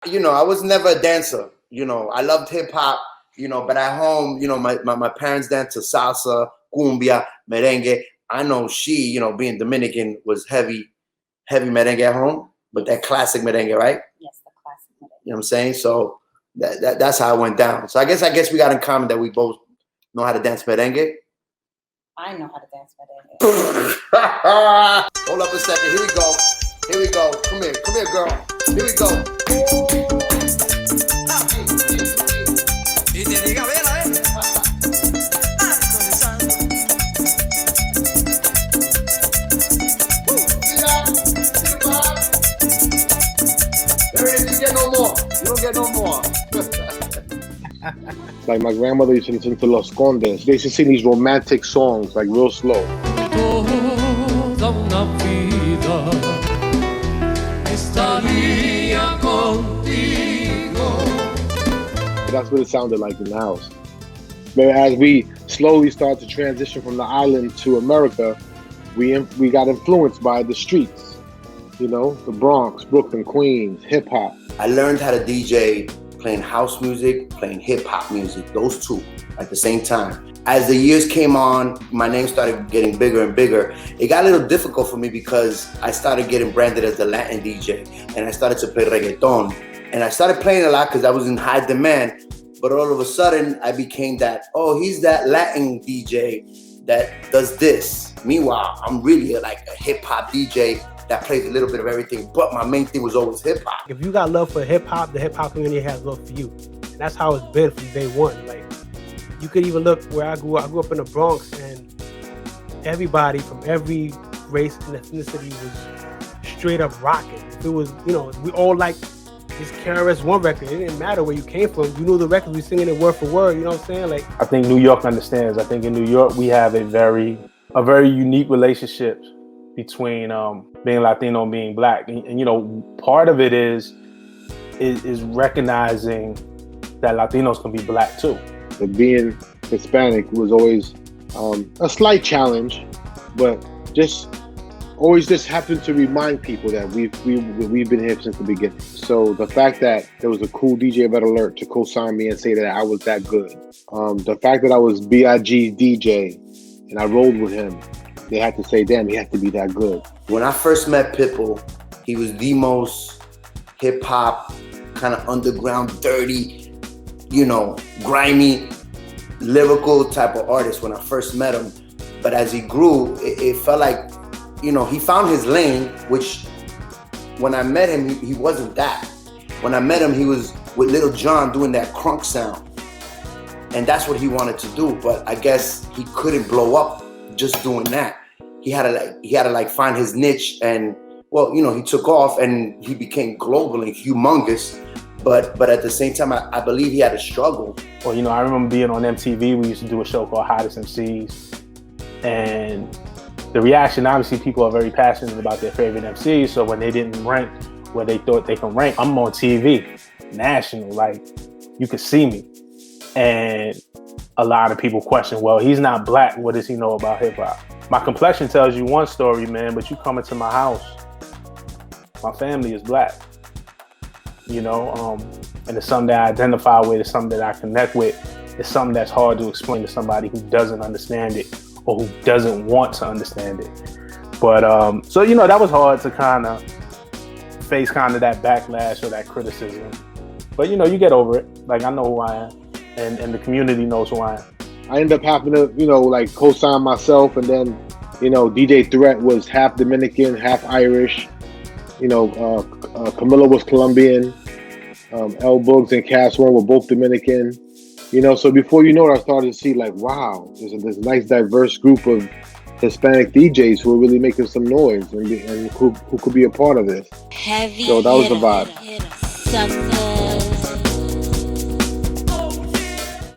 I was never a dancer. I loved hip hop, but at home, my parents danced to salsa, cumbia, merengue. I know she, being Dominican, was heavy merengue at home, but that classic merengue, right? Yes, the classic merengue. You know what I'm saying? So that's how it went down. So I guess we got in common that we both know how to dance merengue. I know how to dance merengue. Hold up a second. Here we go. Come here, girl. Here we go. You don't get no more. Like my grandmother used to listen to Los Condes. They used to sing these romantic songs, like real slow. Toda una vida estaría contigo. That's what it sounded like in the house. But as we slowly started to transition from the island to America, we got influenced by the streets. The Bronx, Brooklyn, Queens, hip hop. I learned how to DJ playing house music, playing hip hop music, those two at the same time. As the years came on, my name started getting bigger and bigger. It got a little difficult for me because I started getting branded as the Latin DJ, and I started to play reggaeton. And I started playing a lot because I was in high demand, but all of a sudden I became he's that Latin DJ that does this. Meanwhile, I'm really like a hip hop DJ that plays a little bit of everything, but my main thing was always hip hop. If you got love for hip hop, the hip hop community has love for you. And that's how it's been from day one. Like, you could even look where I grew up in the Bronx, and everybody from every race and ethnicity was straight up rocking. If it was, we all like this KRS One record. It didn't matter where you came from. You knew the record, we singing it word for word, you know what I'm saying? Like, I think New York understands. I think in New York, we have a very unique relationship between being Latino and being Black. And part of it is recognizing that Latinos can be Black too. But being Hispanic was always a slight challenge, but always happened to remind people that we've been here since the beginning. So the fact that there was a cool DJ Red Alert to co-sign me and say that I was that good, the fact that I was B.I.G's DJ and I rolled with him, they had to say, damn, he had to be that good. When I first met Pitbull, he was the most hip hop, kind of underground, dirty, grimy, lyrical type of artist when I first met him. But as he grew, it felt like, he found his lane, which when I met him, he wasn't that. When I met him, he was with Little John doing that crunk sound. And that's what he wanted to do. But I guess he couldn't blow up just doing that. He had to find his niche, and he took off and he became global and humongous. But at the same time, I believe he had a struggle. Well, I remember being on MTV. We used to do a show called Hottest MCs, and the reaction, obviously, people are very passionate about their favorite MCs. So when they didn't rank where they thought they can rank, I'm on TV, national, like you could see me, and a lot of people question, well, he's not Black. What does he know about hip hop? My complexion tells you one story, man, but you come into my house, my family is Black, and it's something that I identify with, it's something that I connect with. It's something that's hard to explain to somebody who doesn't understand it or who doesn't want to understand it. But, so, that was hard to kind of face kind of that backlash or that criticism. But, you get over it. Like, I know who I am, and the community knows who I am. I ended up having to, co-sign myself, and then, DJ Threat was half Dominican, half Irish. Camilo was Colombian. L Boogs and Kast One were both Dominican. So before you know it, I started to see wow, there's this nice diverse group of Hispanic DJs who are really making some noise and who could be a part of this. Heavy so that was the vibe. Hitter.